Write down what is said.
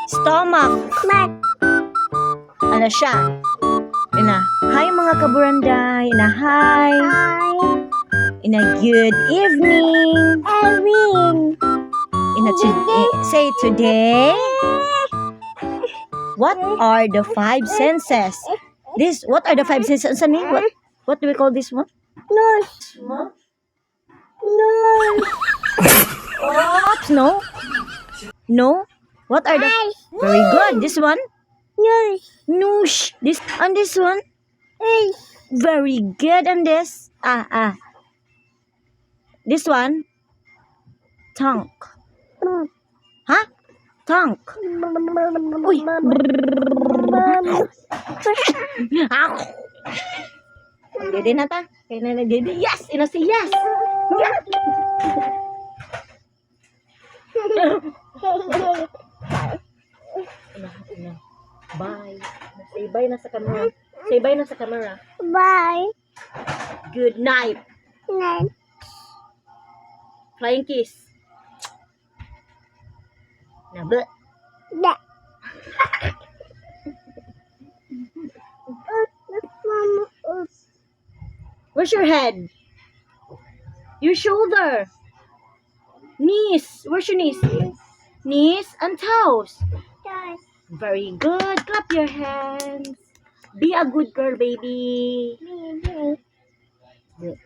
Stomach. Ano siya? Ina. Hi mga kaburanday. Ina, hi. Ina, good evening. Ina, say today. What are the five senses? What are the five senses? What do we call this one? Nose. What? No? No? What are the... Very good. This one? Nose. Noosh. And this one? Very good. And this? This one? Tongue. Huh? Tongue. Uy. Dede na ta. Kaya na dede. Yes! Ina si yes! Ina. Bye. Say bye na sa camera. Say bye na sa camera. Bye. Good night. Night. Flying kiss. Nabe. Da. Where's your head? Your shoulder. Knees. Where's your knees? Knees and toes. Very good. Clap your hands. Be a good girl, baby. Good.